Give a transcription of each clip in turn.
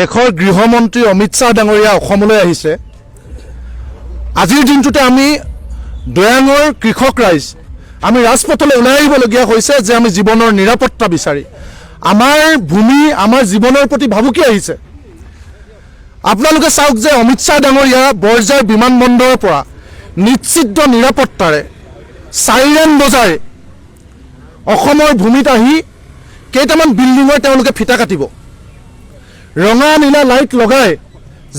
দেশৰ গৃহমন্ত্ৰী অমিত শ্বাহ ডাঙৰীয়া অসমলৈ আহিছে। আজিৰ দিনটোতে আমি দয়াঙৰ কৃষক ৰাইজ আমি ৰাজপথলৈ ওলাই আহিবলগীয়া হৈছে যে আমি জীৱনৰ নিৰাপত্তা বিচাৰি আমাৰ ভূমি আমাৰ জীৱনৰ প্ৰতি ভাবুকি আহিছে। আপোনালোকে চাওক যে অমিত শ্বাহ ডাঙৰীয়া বৰজাৰ বিমানবন্দৰৰ পৰা নিশ্চিত নিৰাপত্তাৰে চাইৰেন বজাই অসমৰ ভূমিত আহি কেইটামান বিল্ডিঙৰ তেওঁলোকে ফিটা কাটিব, ৰঙা নীলা লাইট লগাই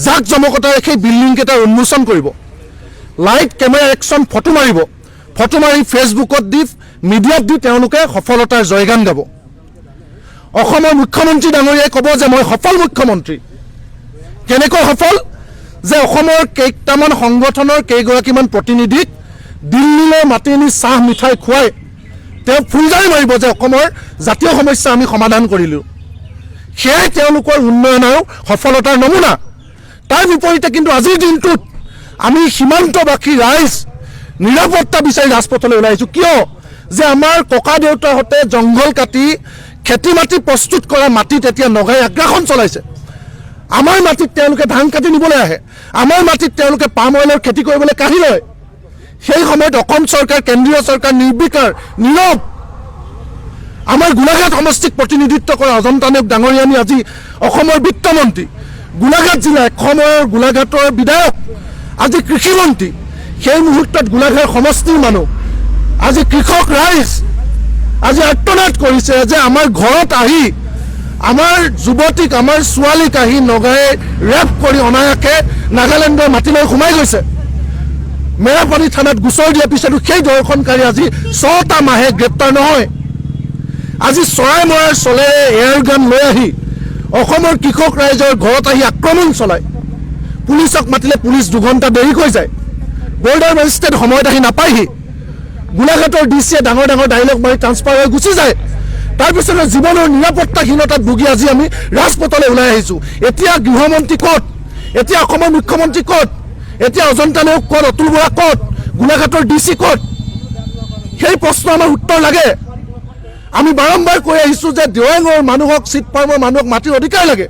জাক জমকতাৰে সেই বিল্ডিং কেইটাৰ উন্মোচন কৰিব, লাইট কেমেৰা একশ্যন ফটো মাৰিব, ফটো মাৰি ফেচবুকত দি মিডিয়াত দি তেওঁলোকে সফলতাৰ জয়গান গাব। অসমৰ মুখ্যমন্ত্ৰী ডাঙৰীয়াই ক'ব যে মই সফল মুখ্যমন্ত্ৰী। কেনেকৈ সফল? যে অসমৰ কেইটামান সংগঠনৰ কেইগৰাকীমান প্ৰতিনিধিক দিল্লীলৈ মাতি নি চাহ মিঠাই খুৱাই তেওঁ ফুলজাৰি মাৰিব যে অসমৰ জাতীয় সমস্যা আমি সমাধান কৰিলোঁ। সেয়াই তেওঁলোকৰ উন্নয়নৰ সফলতাৰ নমুনা। তাৰ বিপৰীতে কিন্তু আজিৰ দিনটোত আমি সীমান্তবাসী ৰাইজ নিৰাপত্তা বিচাৰি ৰাজপথলৈ ওলাই আহিছোঁ। কিয়? যে আমাৰ ককা দেউতাহঁতে জংঘল কাটি খেতি মাটি প্ৰস্তুত কৰা মাটিত এতিয়া নগাই আগ্ৰাসন চলাইছে। আমাৰ মাটিত তেওঁলোকে ধান কাটি নিবলৈ আহে, আমাৰ মাটিত তেওঁলোকে পাম অইলৰ খেতি কৰিবলৈ কাঢ়ি লয়। সেই সময়ত অসম চৰকাৰ কেন্দ্ৰীয় চৰকাৰ নিৰ্বিকাৰ নীৰৱ। আমাৰ গোলাঘাট সমষ্টিক প্ৰতিনিধিত্ব কৰা অজন্তা নেওগ ডাঙৰীয়ানী আজি অসমৰ বিত্তমন্ত্ৰী, গোলাঘাট জিলা এসময়ৰ গোলাঘাটৰ বিধায়ক, আজি কৃষিমন্ত্ৰী। সেই মুহূৰ্তত গোলাঘাট সমষ্টিৰ মানুহ আজি কৃষক ৰাইজ আজি আৰ্তনাদ কৰিছে যে আমাৰ ঘৰত আহি আমাৰ যুৱতীক আমাৰ ছোৱালীক আহি নগাই ৰেপ কৰি অনায়াসে নাগালেণ্ডৰ মাটিলৈ সোমাই গৈছে। মেৰাপানী থানাত গোচৰ দিয়াৰ পিছতো সেই ধৰ্ষণকাৰী আজি 6টা মাহে গ্ৰেপ্তাৰ নহয়। আজি চৰাই মৰাৰ চলেৰে এয়াৰগান লৈ আহি অসমৰ কৃষক ৰাইজৰ ঘৰত আহি আক্ৰমণ চলায়। পুলিচক মাতিলে পুলিচ 2 ঘণ্টা দেৰিকৈ যায়, বৰ্ডাৰ মেজিষ্ট্ৰেট সময়ত আহি নাপায়হি, গোলাঘাটৰ ডিচিয়ে ডাঙৰ ডাঙৰ ডাইলগ মাৰি ট্ৰান্সফাৰ হৈ গুচি যায়। তাৰপিছতে জীৱনৰ নিৰাপত্তাহীনতাত ভুগি আজি আমি ৰাজপথলৈ ওলাই আহিছোঁ। এতিয়া গৃহমন্ত্ৰী ক'ত? এতিয়া অসমৰ মুখ্যমন্ত্ৰী ক'ত? এতিয়া অজন্তা নেওগ ক'ত? অতুল বৰা ক'ত? গোলাঘাটৰ ডিচি ক'ত? সেই প্ৰশ্ন আমাৰ উত্তৰ লাগে। আমি বাৰম্বাৰ কৈ আহিছোঁ যে দয়াঙৰ মানুহক চিট ফাৰ্মৰ মানুহক মাটিৰ অধিকাৰ লাগে,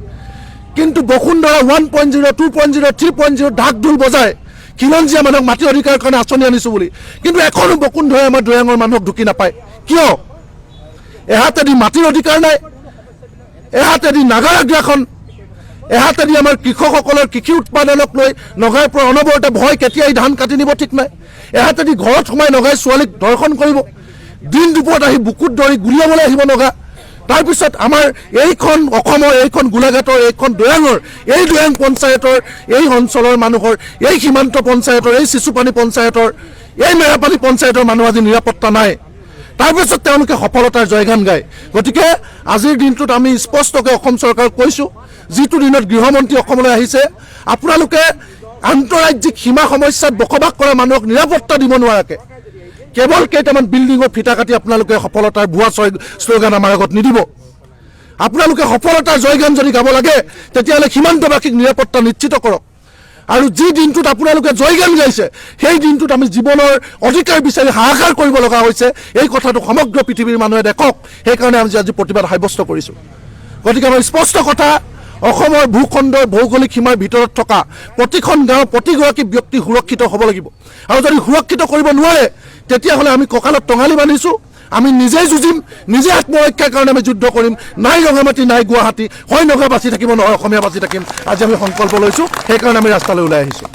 কিন্তু বসুন্ধৰা 1.0 2.0 3.0 ঢাক ঢোল বজায় খিলঞ্জীয়া মানুহক মাটিৰ অধিকাৰৰ কাৰণে আঁচনি আনিছোঁ বুলি, কিন্তু এখনো বসুন্ধৰাই আমাৰ দয়াঙৰ মানুহক ঢুকি নাপায়। কিয়? এহাতেদি মাটিৰ অধিকাৰ নাই, এহাতেদি নাগাৰ আগ্ৰাসন, এহাতেদি আমাৰ কৃষকসকলৰ কৃষি উৎপাদনক লৈ নগাইৰ পৰা অনবৰতে ভয় কেতিয়াই ধান কাটি নিব ঠিক নাই, এহাতেদি ঘৰত সোমাই নগাই ছোৱালীক ধৰ্ষণ কৰিব, দিন দুপৰত আহি বুকুত ধৰি গুলিয়াবলৈ আহিব নগা। তাৰপিছত আমাৰ এইখন অসমৰ এইখন গোলাঘাটৰ এইখন দয়াঙৰ এই দয়াং পঞ্চায়তৰ এই অঞ্চলৰ মানুহৰ এই সীমান্ত পঞ্চায়তৰ এই চিচুপানী পঞ্চায়তৰ এই মেৰাপানী পঞ্চায়তৰ মানুহ আজি নিৰাপত্তা নাই। তাৰপিছত তেওঁলোকে সফলতাৰ জয়গান গায়। গতিকে আজিৰ দিনটোত আমি স্পষ্টকৈ অসম চৰকাৰক কৈছোঁ, যিটো দিনত গৃহমন্ত্ৰী অসমলৈ আহিছে, আপোনালোকে আন্তঃৰাজ্যিক সীমা সমস্যাত বসবাস কৰা মানুহক নিৰাপত্তা দিব নোৱাৰাকৈ কেৱল কেইটামান বিল্ডিঙৰ ফিটা কাটি আপোনালোকে সফলতাৰ ভুৱা শ্লোগান আমাৰ আগত নিদিব। আপোনালোকে সফলতাৰ জয়গান যদি গাব লাগে তেতিয়াহ'লে সীমান্তবাসীক নিৰাপত্তা নিশ্চিত কৰক। আৰু যি দিনটোত আপোনালোকে জয়গান গাইছে সেই দিনটোত আমি জীৱনৰ অধিকাৰ বিচাৰি হাহাকাৰ কৰিব লগা হৈছে, এই কথাটো সমগ্ৰ পৃথিৱীৰ মানুহে দেখক। সেইকাৰণে আমি আজি প্ৰতিবাদ সাব্যস্ত কৰিছোঁ। গতিকে আমাৰ স্পষ্ট কথা, অসমৰ ভূখণ্ডৰ ভৌগোলিক সীমাৰ ভিতৰত থকা প্ৰতিখন গাঁও প্ৰতিগৰাকী ব্যক্তি সুৰক্ষিত হ'ব লাগিব। আৰু যদি সুৰক্ষিত কৰিব নোৱাৰে তেতিয়াহ'লে আমি কঁকালত টঙালি বান্ধিছোঁ, আমি নিজেই যুঁজিম, নিজে আত্মৰক্ষাৰ কাৰণে আমি যুদ্ধ কৰিম। নাই ৰঙামাটি নাই গুৱাহাটী, হয় নগা বাচি থাকিব নহয় অসমীয়া বাচি থাকিম। আজি আমি সংকল্প লৈছোঁ, সেইকাৰণে আমি ৰাস্তালৈ ওলাই আহিছোঁ।